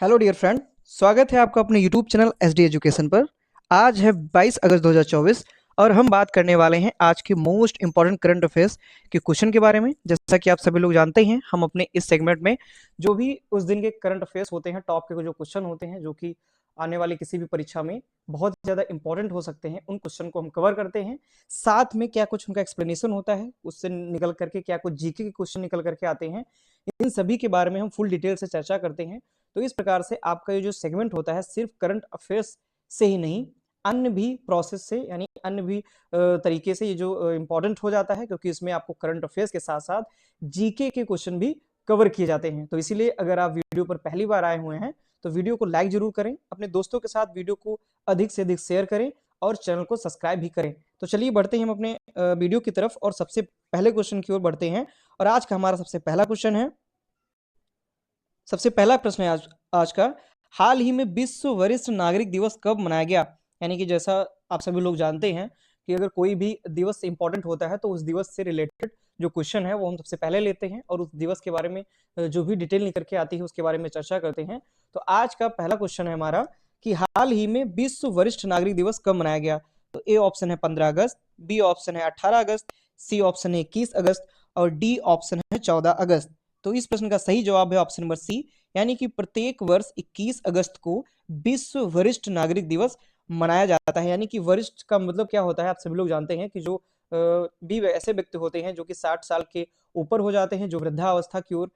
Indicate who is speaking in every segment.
Speaker 1: Hello dear friend. स्वागत है आपका अपने यूट्यूब चैनल एसडी एजुकेशन पर। आज है 22 अगस्त 2024 और हम बात करने वाले हैं आज के मोस्ट इंपॉर्टेंट करंट अफेयर्स के क्वेश्चन के बारे में। जैसा कि आप सभी लोग जानते हैं, हम अपने इस सेगमेंट में जो भी उस दिन के करंट अफेयर्स होते हैं, टॉप के जो क्वेश्चन होते हैं, जो कि आने वाली किसी भी परीक्षा में बहुत ज़्यादा इंपॉर्टेंट हो सकते हैं, उन क्वेश्चन को हम कवर करते हैं। साथ में क्या कुछ उनका एक्सप्लेनेशन होता है, उससे निकल करके क्या कुछ जीके के क्वेश्चन निकल करके आते हैं, इन सभी के बारे में हम फुल डिटेल से चर्चा करते हैं। तो इस प्रकार से आपका ये जो सेगमेंट होता है सिर्फ करंट अफेयर्स से ही नहीं, अन्य भी प्रोसेस से, यानी अन्य भी तरीके से ये जो इंपॉर्टेंट हो जाता है, क्योंकि इसमें आपको करंट अफेयर्स के साथ साथ जीके के क्वेश्चन भी कवर किए जाते हैं। तो इसीलिए अगर आप वीडियो पर पहली बार आए हुए हैं तो वीडियो को लाइक जरूर करें, अपने दोस्तों के साथ वीडियो को अधिक से अधिक शेयर करें और चैनल को सब्सक्राइब भी करें। तो चलिए बढ़ते हैं हम अपने वीडियो की तरफ और सबसे पहले क्वेश्चन की ओर बढ़ते हैं। और आज का हमारा सबसे पहला क्वेश्चन है, सबसे पहला प्रश्न है आज का, हाल ही में विश्व वरिष्ठ नागरिक दिवस कब मनाया गया? यानी कि जैसा आप सभी लोग जानते हैं कि अगर कोई भी दिवस इंपॉर्टेंट होता है तो उस दिवस से रिलेटेड जो क्वेश्चन है वो हम सबसे पहले लेते हैं और उस दिवस के बारे में जो भी डिटेल निकल के आती है उसके बारे में चर्चा करते हैं। तो आज का पहला क्वेश्चन है हमारा कि हाल ही में विश्व वरिष्ठ नागरिक दिवस कब मनाया गया? तो ए ऑप्शन है 15 अगस्त, बी ऑप्शन है 18 अगस्त, सी ऑप्शन है 21 अगस्त और डी ऑप्शन है 14 अगस्त। तो इस प्रश्न का सही जवाब है ऑप्शन नंबर सी, यानी कि प्रत्येक वर्ष 21 अगस्त को विश्व वरिष्ठ नागरिक दिवस मनाया जाता है। यानी कि वरिष्ठ का मतलब क्या होता है, आप सभी लोग जानते हैं कि जो भी ऐसे व्यक्ति होते हैं जो कि 60 साल के ऊपर हो जाते हैं, जो वृद्धावस्था की ओर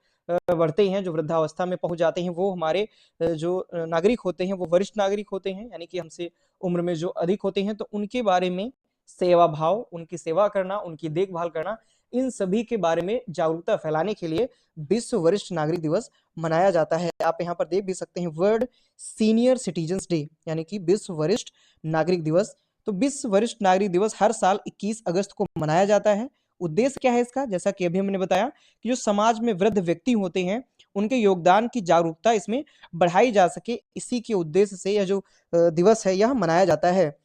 Speaker 1: बढ़ते हैं, जो वृद्धावस्था में पहुंच जाते हैं, वो हमारे जो नागरिक होते हैं वो वरिष्ठ नागरिक होते हैं, यानी कि हमसे उम्र में जो अधिक होते हैं। तो उनके बारे में सेवा भाव, उनकी सेवा करना, उनकी देखभाल करना, इन सभी के बारे में जागरूकता फैलाने के लिए विश्व वरिष्ठ नागरिक दिवस मनाया जाता है। आप यहाँ पर देख भी सकते हैं वर्ल्ड सीनियर सिटीजन्स डे, यानी कि विश्व वरिष्ठ नागरिक दिवस। तो विश्व वरिष्ठ नागरिक दिवस हर साल 21 अगस्त को मनाया जाता है। उद्देश्य क्या है इसका? जैसा कि अभी हमने बताया कि जो समाज में वृद्ध व्यक्ति होते हैं उनके योगदान की जागरूकता इसमें बढ़ाई जा सके, इसी के उद्देश्य से यह जो दिवस है यह मनाया जाता है।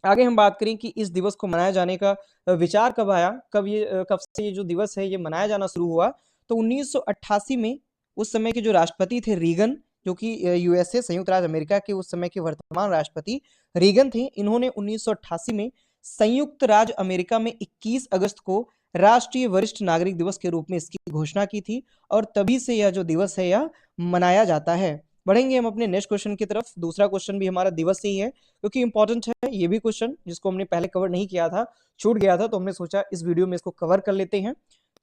Speaker 1: आगे हम बात करें कि इस दिवस को मनाए जाने का विचार कब आया, कब से ये जो दिवस है ये मनाया जाना शुरू हुआ? तो 1988 में उस समय के जो राष्ट्रपति थे रीगन, जो कि यूएसए संयुक्त राज्य अमेरिका के उस समय के वर्तमान राष्ट्रपति रीगन थे, इन्होंने 1988 में संयुक्त राज्य अमेरिका में 21 अगस्त को राष्ट्रीय वरिष्ठ नागरिक दिवस के रूप में इसकी घोषणा की थी और तभी से यह जो दिवस है यह मनाया जाता है। बढ़ेंगे हम अपने नेक्स्ट क्वेश्चन की तरफ। दूसरा क्वेश्चन भी हमारा दिवस से ही है, क्योंकि इंपॉर्टेंट है ये भी क्वेश्चन, जिसको हमने पहले कवर नहीं किया था, छूट गया था, तो हमने सोचा इस वीडियो में इसको कवर कर लेते हैं।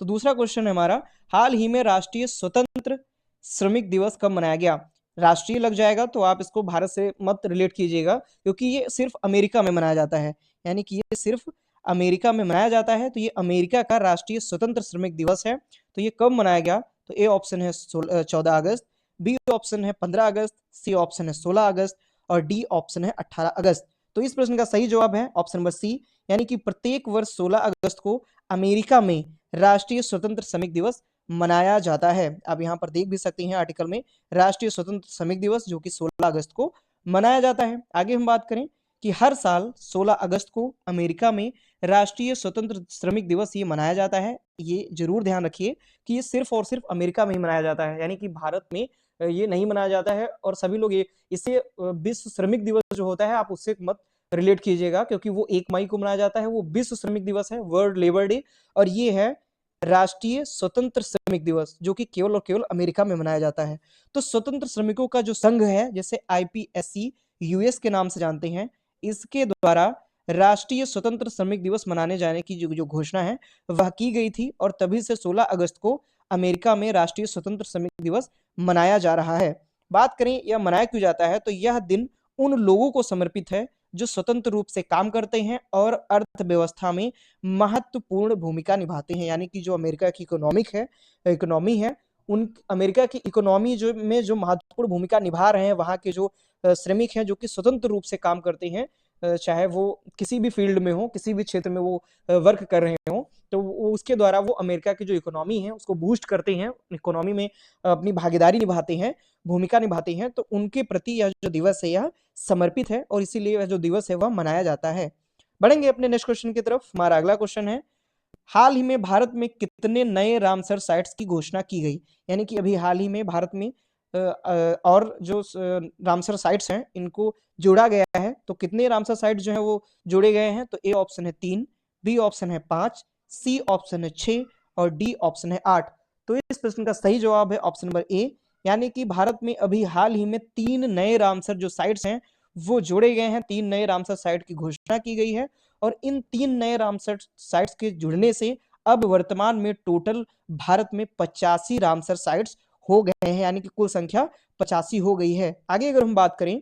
Speaker 1: तो दूसरा क्वेश्चन है हमारा, हाल ही में राष्ट्रीय स्वतंत्र श्रमिक दिवस कब मनाया गया? राष्ट्रीय लग जाएगा तो आप इसको भारत से मत रिलेट कीजिएगा, क्योंकि ये सिर्फ अमेरिका में मनाया जाता है, यानी कि ये सिर्फ अमेरिका में मनाया जाता है। तो ये अमेरिका का राष्ट्रीय स्वतंत्र श्रमिक दिवस है। तो ये कब मनाया गया? तो ए ऑप्शन है 14 अगस्त, बी ऑप्शन है 15 अगस्त, सी ऑप्शन है 16 अगस्त और डी ऑप्शन है 18 अगस्त। तो इस प्रश्न का सही जवाब है ऑप्शन नंबर सी, यानी कि प्रत्येक वर्ष 16 अगस्त को अमेरिका में राष्ट्रीय स्वतंत्र श्रमिक दिवस मनाया जाता है। आप यहाँ पर देख भी सकते हैं आर्टिकल में, राष्ट्रीय स्वतंत्र श्रमिक दिवस जो कि 16 अगस्त को मनाया जाता है। आगे हम बात करें कि हर साल 16 अगस्त को अमेरिका में राष्ट्रीय स्वतंत्र श्रमिक दिवस ये मनाया जाता है। ये जरूर ध्यान रखिए कि ये सिर्फ और सिर्फ अमेरिका में ही मनाया जाता है, यानी कि भारत में ये नहीं मनाया जाता है। और सभी लोग ये इसे विश्व श्रमिक दिवस जो होता है आप उससे मत रिलेट कीजिएगा, क्योंकि वो 1 मई को मनाया जाता है, वो विश्व श्रमिक दिवस है, वर्ल्ड लेबर डे। और ये है राष्ट्रीय स्वतंत्र श्रमिक दिवस, जो कि केवल और केवल अमेरिका में मनाया जाता है। तो स्वतंत्र श्रमिकों का जो संघ है, जैसे आईपीएससी यूएस के नाम से जानते हैं, इसके द्वारा राष्ट्रीय स्वतंत्र श्रमिक दिवस मनाने जाने की जो घोषणा है वह की गई थी और तभी से 16 अगस्त को अमेरिका में राष्ट्रीय स्वतंत्र श्रमिक दिवस मनाया जा रहा है। बात करें यह मनाया क्यों जाता है, तो यह दिन उन लोगों को समर्पित है जो स्वतंत्र रूप से काम करते हैं और अर्थव्यवस्था में महत्वपूर्ण भूमिका निभाते हैं। यानी कि जो अमेरिका की इकोनॉमी है, उन अमेरिका की इकोनॉमी जो महत्वपूर्ण भूमिका निभा रहे हैं वहाँ के जो श्रमिक हैं, जो कि स्वतंत्र रूप से काम करते हैं, चाहे वो किसी भी फील्ड में हो, किसी भी क्षेत्र में वो वर्क कर रहे हो, तो उसके द्वारा वो अमेरिका की जो इकोनॉमी है उसको बूस्ट करते हैं, इकोनॉमी में अपनी भागीदारी निभाते हैं, भूमिका निभाते हैं। तो उनके प्रति यह जो दिवस है यह समर्पित है और इसीलिए यह जो दिवस है वह मनाया जाता है। बढ़ेंगे अपने नेक्स्ट क्वेश्चन की तरफ। हमारा अगला क्वेश्चन है, हाल ही में भारत में कितने नए रामसर साइट्स की घोषणा की गई? यानी कि अभी हाल ही में भारत में और जो रामसर साइट्स हैं इनको जोड़ा गया है। तो कितने रामसर साइट जो है वो जोड़े गए हैं? तो ए ऑप्शन है 3, बी ऑप्शन है 5, सी ऑप्शन है 6 और डी ऑप्शन है 8। तो इस प्रश्न का सही जवाब है ऑप्शन नंबर ए, यानी कि भारत में अभी हाल ही में 3 नए रामसर जो साइट्स हैं वो जोड़े गए हैं। 3 नए रामसर साइट की घोषणा की गई है और इन 3 नए रामसर साइट्स के जुड़ने से अब वर्तमान में टोटल भारत में 85 रामसर साइट्स हो गए हैं, यानी कि कुल संख्या 85 हो गई है। आगे अगर हम बात करें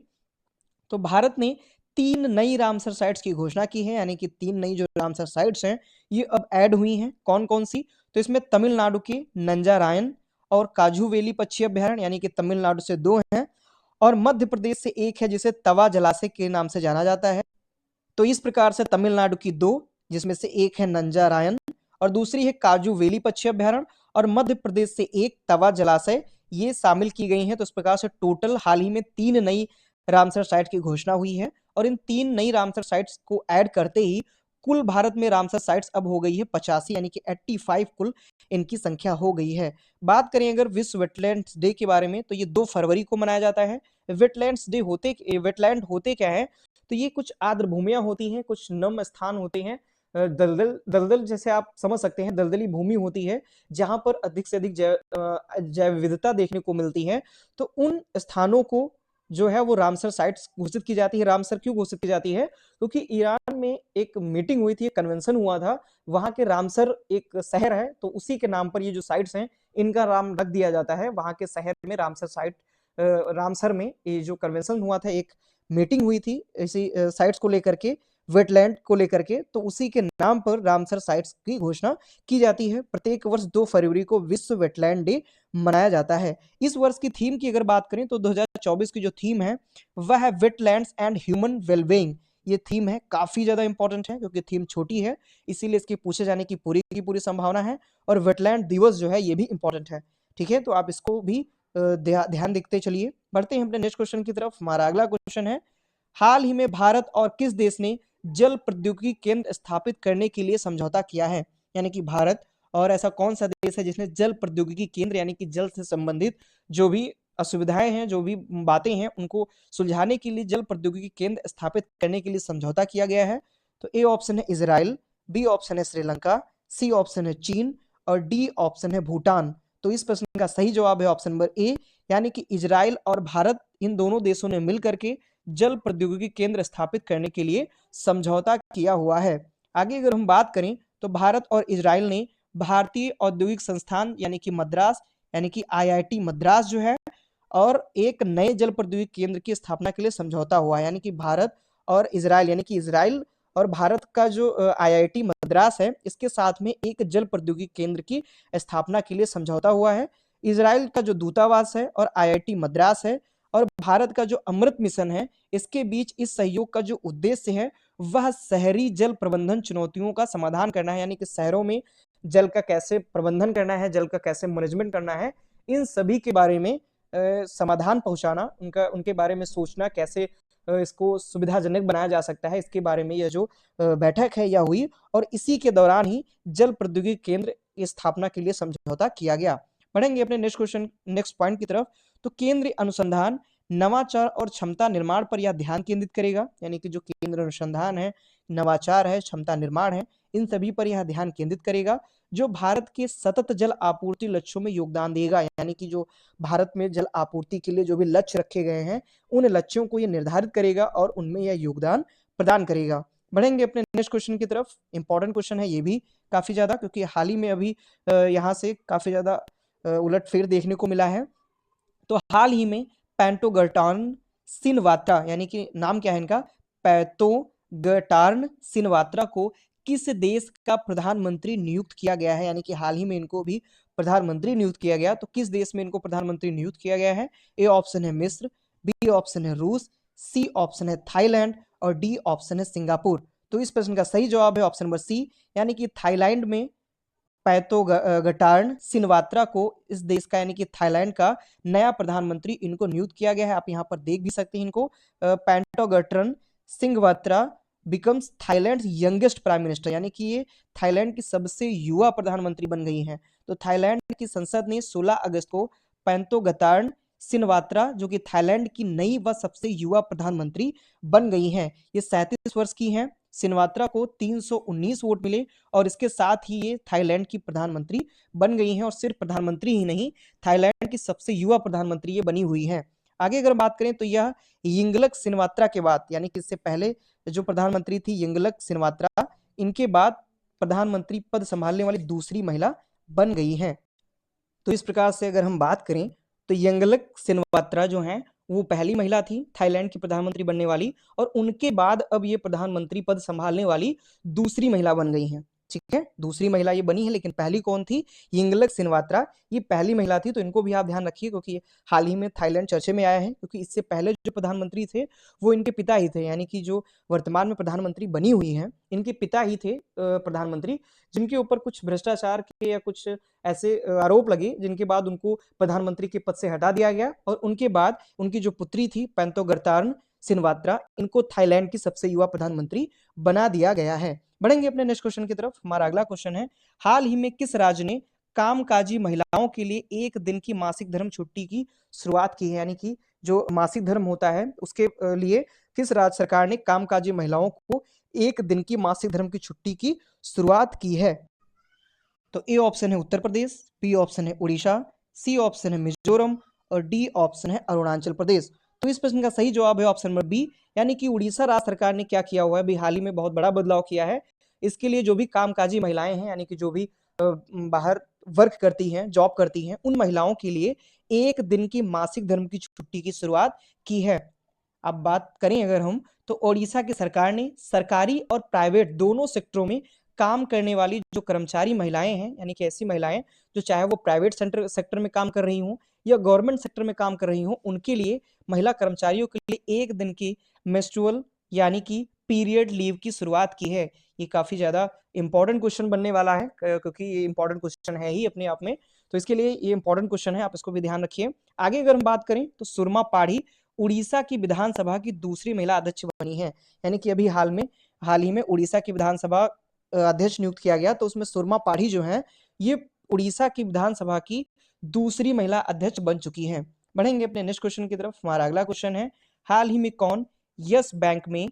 Speaker 1: तो भारत ने 3 नई रामसर साइट्स की घोषणा की है, यानी कि 3 नई जो रामसर साइट्स हैं ये अब ऐड हुई हैं। कौन कौन सी? तो इसमें तमिलनाडु के नंजारायन और काजूवेली पक्षी अभ्यारण्य, यानी कि तमिलनाडु से 2 हैं और मध्य प्रदेश से 1 है जिसे तवा जलाशय के नाम से जाना जाता है। तो इस प्रकार से तमिलनाडु की 2, जिसमें से 1 है नंजारायन और दूसरी है काजूवेली पक्षी अभ्यारण्य, और मध्य प्रदेश से 1 तवा जलाशय, ये शामिल की गई हैं। तो इस प्रकार से टोटल हाल ही में 3 नई रामसर साइट की घोषणा हुई है और इन 3 नई रामसर साइट्स को ऐड करते ही कुल भारत में रामसर साइट्स अब हो गई है 85, यानी कि 85 कुल इनकी संख्या हो गई है। बात करें अगर विश्व वेटलैंड्स डे के बारे में, तो ये 2 फरवरी को मनाया जाता है। वेटलैंड होते क्या है? तो ये कुछ आर्द्र भूमियां होती हैं, कुछ नम स्थान होते हैं, दलदल दलदल जैसे आप समझ सकते हैं, दलदली भूमि होती है जहां पर अधिक से अधिक जैव विविधता देखने को मिलती है। तो उन स्थानों को जो है वो रामसर साइट्स घोषित की जाती है। रामसर क्यों घोषित की जाती है? क्योंकि ईरान में एक मीटिंग हुई थी, एक कन्वेंशन हुआ था, वहां के रामसर एक शहर है, तो उसी के नाम पर ये जो साइट्स हैं इनका नाम रख दिया जाता है। वहां के शहर में रामसर साइट, रामसर में ये जो कन्वेंशन हुआ था, एक मीटिंग हुई थी इसी साइट्स को लेकर के, वेटलैंड को लेकर के, तो उसी के नाम पर रामसर साइट्स की घोषणा की जाती है। प्रत्येक वर्ष 2 फरवरी को विश्व वेटलैंड डे मनाया जाता है। इस वर्ष की थीम की अगर बात करें तो 2024 की जो थीम है वह है वेटलैंड्स एंड ह्यूमन वेलबीइंग। ये थीम है, काफी ज्यादा इंपॉर्टेंट है क्योंकि थीम छोटी है, इसीलिए इसके पूछे जाने की पूरी संभावना है। और वेटलैंड दिवस जो है ये भी इंपॉर्टेंट है। ठीक है, तो आप इसको भी ध्यान देखते चलिए। बढ़ते हैं अपने नेक्स्ट क्वेश्चन की तरफ। हमारा अगला क्वेश्चन है, हाल ही में भारत और किस देश ने जल प्रौद्योगिकी केंद्र स्थापित करने के लिए समझौता किया है? यानी कि भारत और ऐसा कौन सा देश है जिसने जल प्रौद्योगिकी केंद्र, यानी कि जल से संबंधित जो भी असुविधाएं हैं, जो भी बातें हैं, उनको सुलझाने के लिए जल प्रौद्योगिकी केंद्र स्थापित करने के लिए समझौता किया गया है? तो ए ऑप्शन है इजराइल, बी ऑप्शन है श्रीलंका, सी ऑप्शन है चीन और डी ऑप्शन है भूटान। तो इस प्रश्न का सही जवाब है ऑप्शन नंबर ए, यानी कि इजराइल और भारत, इन दोनों देशों ने मिलकर के जल प्रौद्योगिकी केंद्र स्थापित करने के लिए समझौता किया हुआ है। आगे अगर हम बात करें तो भारत और इजराइल ने भारतीय औद्योगिक संस्थान यानी कि मद्रास, यानी कि आईआईटी मद्रास जो है, और एक नए जल प्रौद्योगिकी केंद्र की स्थापना के लिए समझौता हुआ है। यानी कि भारत और इजराइल, यानी कि इजराइल और भारत का जो आईआईटी मद्रास है, इसके साथ में एक जल प्रौद्योगिकी केंद्र की स्थापना के लिए समझौता हुआ है। इजराइल का जो दूतावास है और आईआईटी मद्रास है और भारत का जो अमृत मिशन है, इसके बीच इस सहयोग का जो उद्देश्य है वह शहरी जल प्रबंधन चुनौतियों का समाधान करना है। यानी कि शहरों में जल का कैसे प्रबंधन करना है, जल का कैसे मैनेजमेंट करना है, इन सभी के बारे में समाधान पहुंचाना, उनके बारे में सोचना, कैसे इसको सुविधाजनक बनाया जा सकता है, इसके बारे में यह जो बैठक है यह हुई और इसी के दौरान ही जल प्रौद्योगिकी केंद्र की स्थापना के लिए समझौता किया गया। बढ़ेंगे अपने नेक्स्ट पॉइंट की तरफ। तो केंद्रीय अनुसंधान, नवाचार और क्षमता निर्माण पर यह ध्यान केंद्रित करेगा। यानी कि जो केंद्र अनुसंधान है, नवाचार है, क्षमता निर्माण है, इन सभी पर यह ध्यान केंद्रित करेगा, जो भारत के सतत जल आपूर्ति लक्ष्यों में योगदान देगा। यानी कि जो भारत में जल आपूर्ति के लिए जो भी लक्ष्य रखे गए हैं, उन लक्ष्यों को यह निर्धारित करेगा और उनमें यह योगदान प्रदान करेगा। बढ़ेंगे अपने नेक्स्ट क्वेश्चन की तरफ। इंपॉर्टेंट क्वेश्चन है ये भी काफी ज्यादा, क्योंकि हाल ही में अभी यहाँ से काफी ज्यादा उलटफेर देखने को मिला है। तो हाल ही में पैंटोगटार्न सिनवात्रा, यानी कि नाम क्या है इनका, पैंटोगटार्न सिनवात्रा को किस देश का प्रधानमंत्री नियुक्त किया गया है? यानी कि हाल ही में इनको भी प्रधानमंत्री नियुक्त किया गया। तो किस देश में इनको प्रधानमंत्री नियुक्त किया गया है? ए ऑप्शन है मिस्र, बी ऑप्शन है रूस, सी ऑप्शन है थाईलैंड और डी ऑप्शन है सिंगापुर। तो इस प्रश्न का सही जवाब है ऑप्शन नंबर सी, यानी कि थाईलैंड में पैंटोगटार्न सिनवात्रा को इस देश का, यानी कि थाईलैंड का नया प्रधानमंत्री इनको नियुक्त किया गया है। आप यहाँ पर देख भी सकते हैं इनको, Paetongtarn Shinawatra becomes Thailand youngest prime minister, यानी कि ये थाईलैंड की सबसे युवा प्रधानमंत्री बन गई हैं। तो थाईलैंड की संसद ने 16 अगस्त को पैंटोगटार्न सिनवात्रा जो कि थाईलैंड की नई व सबसे युवा प्रधानमंत्री बन गई हैं। ये 37 वर्ष की हैं। सिनवात्रा को 319 वोट मिले और इसके साथ ही ये थाईलैंड की प्रधानमंत्री बन गई हैं और सिर्फ प्रधानमंत्री ही नहीं, थाईलैंड की सबसे युवा प्रधानमंत्री ये बनी हुई हैं। आगे अगर बात करें तो यह यिंगलक सिनवात्रा के बाद, यानी कि इससे पहले जो प्रधानमंत्री थी यिंगलक सिनवात्रा, इनके बाद प्रधानमंत्री पद संभालने वाली दूसरी महिला बन गई हैं। तो इस प्रकार से अगर हम बात करें तो यंगलक सिनवात्रा जो हैं वो पहली महिला थी थाईलैंड की प्रधानमंत्री बनने वाली, और उनके बाद अब ये प्रधानमंत्री पद संभालने वाली दूसरी महिला बन गई हैं। ठीक है, दूसरी महिला ये बनी है, लेकिन पहली कौन थी? यिंगलक सिनवात्रा, ये पहली महिला थी। तो इनको भी आप ध्यान रखिए, क्योंकि हाल ही में थाईलैंड चर्चे में आया है, क्योंकि इससे पहले जो प्रधानमंत्री थे वो इनके पिता ही थे, यानी कि जो वर्तमान में प्रधानमंत्री बनी हुई हैं इनके पिता ही थे प्रधानमंत्री, जिनके ऊपर कुछ भ्रष्टाचार के या कुछ ऐसे आरोप लगे, जिनके बाद उनको प्रधानमंत्री के पद से हटा दिया गया, और उनके बाद उनकी जो पुत्री थी पेंटोगर्तार्न सिनवात्रा, इनको थाईलैंड की सबसे युवा प्रधानमंत्री बना दिया गया है। बढ़ेंगे अपने नेक्स्ट क्वेश्चन की तरफ। हमारा अगला क्वेश्चन है, हाल ही में किस राज्य ने कामकाजी महिलाओं के लिए 1 दिन की मासिक धर्म छुट्टी की शुरुआत की है? यानी कि जो मासिक धर्म होता है उसके लिए किस राज्य सरकार ने कामकाजी महिलाओं को 1 दिन की मासिक धर्म की छुट्टी की शुरुआत की है? तो ए ऑप्शन है उत्तर प्रदेश, बी ऑप्शन है उड़ीसा, सी ऑप्शन है मिजोरम और डी ऑप्शन है अरुणाचल प्रदेश। तो इस प्रश्न का सही जवाब है ऑप्शन नंबर बी, यानी कि उड़ीसा राज्य सरकार ने क्या किया हुआ है, अभी हाल ही में बहुत बड़ा बदलाव किया है। इसके लिए जो भी कामकाजी महिलाएं हैं, यानी कि जो भी बाहर वर्क करती हैं, जॉब करती हैं, उन महिलाओं के लिए 1 दिन की मासिक धर्म की छुट्टी की शुरुआत की है। अब बात करें अगर हम, तो ओडिशा की सरकार ने सरकारी और प्राइवेट दोनों सेक्टरों में काम करने वाली जो कर्मचारी महिलाएं हैं, यानी कि ऐसी महिलाएं जो चाहे वो प्राइवेट सेक्टर में काम कर रही हों या गवर्नमेंट सेक्टर में काम कर रही हों, उनके लिए, महिला कर्मचारियों के लिए 1 दिन की मेंस्ट्रुअल यानी कि पीरियड लीव की शुरुआत की है। ये काफी ज्यादा इंपॉर्टेंट क्वेश्चन बनने वाला है, क्योंकि ये इंपॉर्टेंट क्वेश्चन है ही अपने आप में, तो इसके लिए ये इंपॉर्टेंट क्वेश्चन है, आप इसको भी ध्यान रखिए। आगे अगर हम बात करें तो सुरमा पाढ़ी उड़ीसा की विधानसभा की दूसरी महिला अध्यक्ष बनी है, यानी कि अभी हाल ही में उड़ीसा की विधानसभा अध्यक्ष नियुक्त किया गया, तो उसमें सुरमा पाढ़ी जो है ये उड़ीसा की विधानसभा की दूसरी महिला अध्यक्ष बन चुकी हैं। बढ़ेंगे अपने नेक्स्ट क्वेश्चन की तरफ। हमारा अगला क्वेश्चन है, हाल ही में कौन यस बैंक में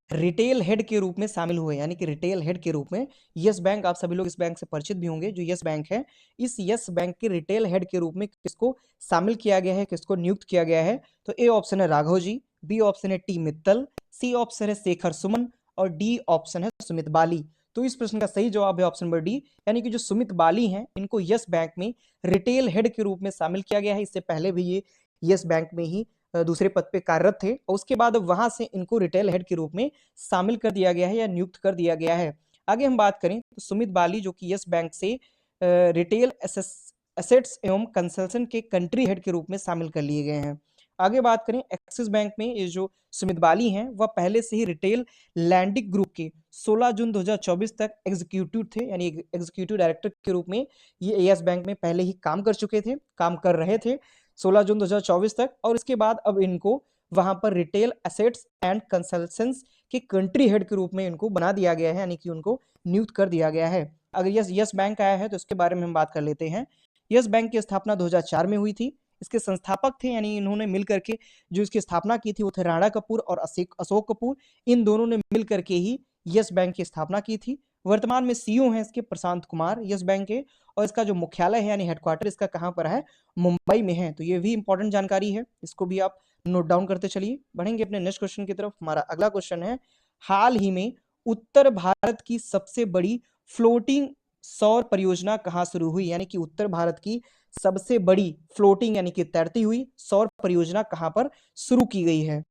Speaker 1: रिटेल हेड के रूप में शामिल हुए? यानी कि रिटेल हेड के रूप में यस बैंक, आप सभी लोग इस बैंक से परिचित भी होंगे, जो यस बैंक है, इस यस बैंक के रिटेल हेड के रूप में किसको शामिल किया गया है, किसको नियुक्त किया गया है? तो ए ऑप्शन है राघव जी, बी ऑप्शन है टी मित्तल, सी ऑप्शन है शेखर सुमन और डी ऑप्शन है सुमित बाली। तो इस प्रश्न का सही जवाब है ऑप्शन नंबर डी, यानी कि जो सुमित बाली हैं इनको यस बैंक में रिटेल हेड के रूप में शामिल किया गया है। इससे पहले भी ये यस बैंक में ही दूसरे पद पे कार्यरत थे, और उसके बाद वहां से इनको रिटेल हेड के रूप में शामिल कर दिया गया है या नियुक्त कर दिया गया है। आगे हम बात करें तो सुमित बाली जो कि यस बैंक से रिटेल एसेट्स एवं कंसल्टेशन के कंट्री हेड के रूप में शामिल कर लिए गए हैं। आगे बात करें एक्सिस बैंक में, ये जो सुमित बाली हैं वह पहले से ही रिटेल लैंडिक ग्रुप के 16 जून 2024 तक एग्जीक्यूटिव थे, यानी एग्जीक्यूटिव डायरेक्टर के रूप में ये यस बैंक में पहले ही काम कर रहे थे 16 जून 2024 तक, और इसके बाद अब इनको वहां पर रिटेल एसेट्स एंड कंसल्टेंट्स के कंट्री हेड के रूप में इनको बना दिया गया है, यानी कि उनको नियुक्त कर दिया गया है। अगर यस बैंक आया है तो इसके बारे में हम बात कर लेते हैं। यस बैंक की स्थापना 2004 में हुई थी। इसके संस्थापक थे, यानी इन्होंने मिल करके जो इसकी स्थापना की थी वो थे राणा कपूर और अशोक कपूर, इन दोनों ने मिल करके ही यस बैंक की स्थापना की थी। वर्तमान में सीईओ हैं इसके प्रशांत कुमार यस बैंक के, और इसका जो मुख्यालय है यानी हेडक्वार्टर इसका कहाँ पर है? मुंबई में है। तो ये भी इंपॉर्टेंट जानकारी है, इसको भी आप नोट डाउन करते चलिए। बढ़ेंगे अपने नेक्स्ट क्वेश्चन की तरफ। हमारा अगला क्वेश्चन है, हाल ही में उत्तर भारत की सबसे बड़ी फ्लोटिंग सौर परियोजना कहाँ शुरू हुई? यानी कि उत्तर भारत की सबसे बड़ी फ्लोटिंग यानी कि तैरती हुई सौर परियोजना कहाँ पर शुरू की गई है?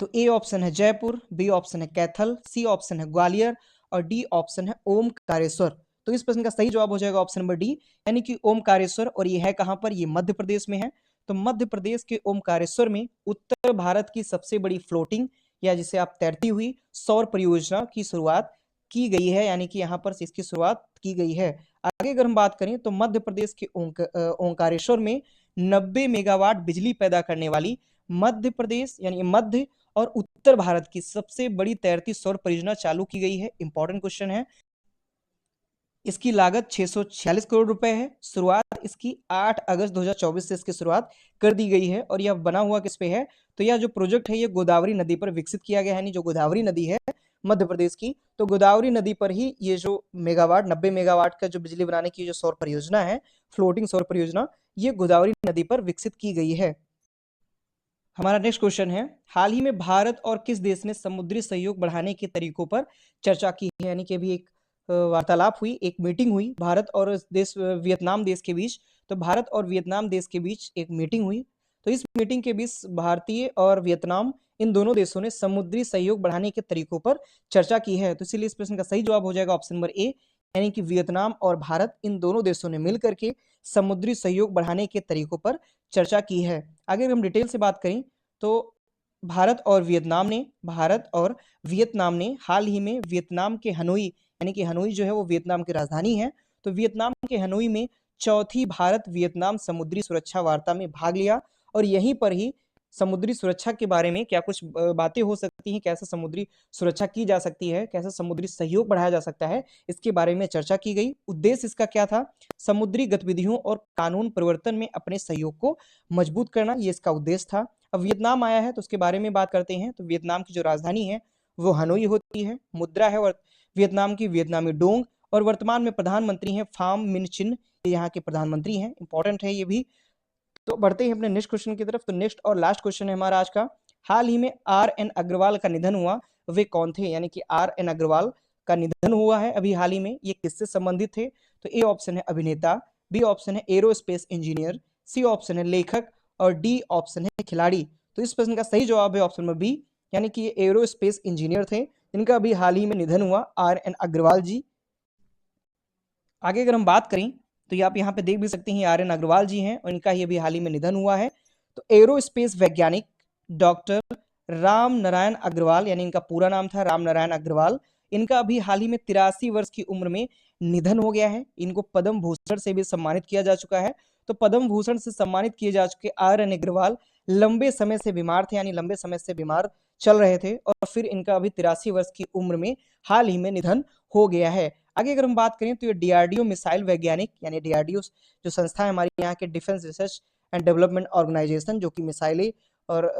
Speaker 1: तो ए ऑप्शन है जयपुर, बी ऑप्शन है कैथल, सी ऑप्शन है ग्वालियर और डी ऑप्शन है ओमकारेश्वर। तो इस प्रश्न का सही जवाब हो जाएगा ऑप्शन नंबर डी, यानी कि ओमकारेश्वर, और ये है कहां पर? ये मध्य प्रदेश में है। तो मध्य प्रदेश के ओमकारेश्वर में उत्तर भारत की सबसे बड़ी फ्लोटिंग या जिसे आप तैरती हुई सौर परियोजना की शुरुआत की गई है, यानी कि यहाँ पर इसकी शुरुआत की गई है। आगे अगर हम बात करें तो मध्य प्रदेश के ओंकारेश्वर में 90 मेगावाट बिजली पैदा करने वाली मध्य प्रदेश यानी मध्य और उत्तर भारत की सबसे बड़ी तैरती सौर परियोजना चालू की गई है। इंपॉर्टेंट क्वेश्चन है। इसकी लागत 646 करोड़ रुपए है। शुरुआत इसकी 8 अगस्त 2024 से इसकी शुरुआत कर दी गई है और यह बना हुआ किस पे है, तो यह जो प्रोजेक्ट है ये गोदावरी नदी पर विकसित किया गया है। यानी जो गोदावरी नदी है मध्य प्रदेश की, तो गोदावरी नदी पर ही ये जो मेगावाट 90 मेगावाट का जो बिजली बनाने की जो सौर परियोजना है, फ्लोटिंग सौर परियोजना, ये गोदावरी नदी पर विकसित की गई है। हमारा नेक्स्ट क्वेश्चन है, हाल ही में भारत और किस देश ने समुद्री सहयोग बढ़ाने के तरीकों पर चर्चा की है। यानी कि अभी एक वार्तालाप हुई, एक मीटिंग हुई भारत और देश वियतनाम देश के बीच। तो भारत और वियतनाम देश के बीच एक मीटिंग हुई। तो इस मीटिंग के बीच भारतीय और वियतनाम इन दोनों देशों ने समुद्री सहयोग बढ़ाने के तरीकों पर चर्चा की है। तो इसीलिए इस प्रश्न का सही जवाब हो जाएगा ऑप्शन नंबर ए, यानी कि वियतनाम और भारत इन दोनों देशों ने मिलकर के समुद्री सहयोग बढ़ाने के तरीकों पर चर्चा की है। आगे हम डिटेल से बात करें तो भारत और वियतनाम ने हाल ही में वियतनाम के हनोई, यानी कि हनोई जो है वो वियतनाम की राजधानी है, तो वियतनाम के हनोई में चौथी भारत वियतनाम समुद्री सुरक्षा वार्ता में भाग लिया और यहीं पर ही समुद्री सुरक्षा के बारे में क्या कुछ बातें हो सकती हैं, कैसे समुद्री सुरक्षा की जा सकती है, कैसे समुद्री सहयोग बढ़ाया जा सकता है, इसके बारे में चर्चा की गई। उद्देश्य इसका क्या था, समुद्री गतिविधियों और कानून परिवर्तन में अपने सहयोग को मजबूत करना, ये इसका उद्देश्य था। अब वियतनाम आया है तो उसके बारे में बात करते हैं। तो वियतनाम की जो राजधानी है वो हनोई होती है, मुद्रा है वियतनाम की वियतनामी डोंग, और वर्तमान में प्रधानमंत्री हैं फाम मिन चिन, यहाँ के प्रधानमंत्री हैं, इंपॉर्टेंट है ये भी। तो बढ़ते हैं अपने नेक्स्ट क्वेश्चन की तरफ। तो नेक्स्ट और लास्ट क्वेश्चन है हमारा आज का, हाल ही में आर.एन. अग्रवाल का निधन हुआ, वे कौन थे। यानी कि आर.एन. अग्रवाल का निधन हुआ है अभी हाल ही में, ये किससे संबंधित थे। तो ए ऑप्शन है अभिनेता, बी ऑप्शन है एरोस्पेस इंजीनियर, सी ऑप्शन है लेखक और डी ऑप्शन है खिलाड़ी। तो इस प्रश्न का सही जवाब है ऑप्शन नंबर बी, यानी कि ये एरोस्पेस इंजीनियर थे, इनका अभी हाल ही में निधन हुआ, आर.एन. अग्रवाल जी। आगे अगर हम बात करें तो ये आप यहाँ पे देख भी सकते हैं, आर.एन. अग्रवाल जी हैं और इनका ये भी हाल ही में निधन हुआ है। तो एरोस्पेस वैज्ञानिक डॉक्टर राम नारायण अग्रवाल, यानी इनका पूरा नाम था राम नारायण अग्रवाल, इनका अभी हाल ही में 83 वर्ष की उम्र में निधन हो गया है। इनको पद्म भूषण से भी सम्मानित किया जा चुका है। तो पद्म भूषण से सम्मानित किए जा चुके आर.एन. अग्रवाल लंबे समय से बीमार थे, यानी लंबे समय से बीमार चल रहे थे और फिर इनका अभी 83 वर्ष की उम्र में हाल ही में निधन हो गया है। आगे अगर हम बात करें तो ये डीआरडीओ मिसाइल वैज्ञानिक, यानी डीआरडीओ जो संस्था है हमारी यहाँ के defence research and development organisation, जो कि मिसाइलें और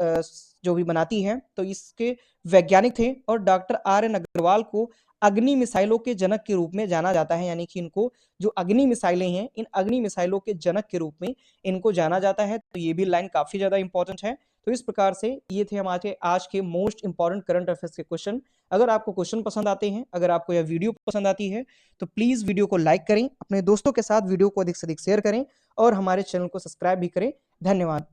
Speaker 1: जो भी बनाती है, तो इसके वैज्ञानिक थे। और डॉक्टर आर.एन. अग्रवाल को अग्नि मिसाइलों के जनक के रूप में जाना जाता है, यानी कि इनको जो अग्नि मिसाइलें हैं, इन अग्नि मिसाइलों के जनक के रूप में इनको जाना जाता है। तो ये भी लाइन काफी ज्यादा इंपॉर्टेंट है। तो इस प्रकार से ये थे हमारे आज के मोस्ट इंपॉर्टेंट करंट अफेयर्स के क्वेश्चन। अगर आपको क्वेश्चन पसंद आते हैं, अगर आपको यह वीडियो पसंद आती है, तो प्लीज वीडियो को लाइक करें, अपने दोस्तों के साथ वीडियो को अधिक से अधिक शेयर करें और हमारे चैनल को सब्सक्राइब भी करें। धन्यवाद।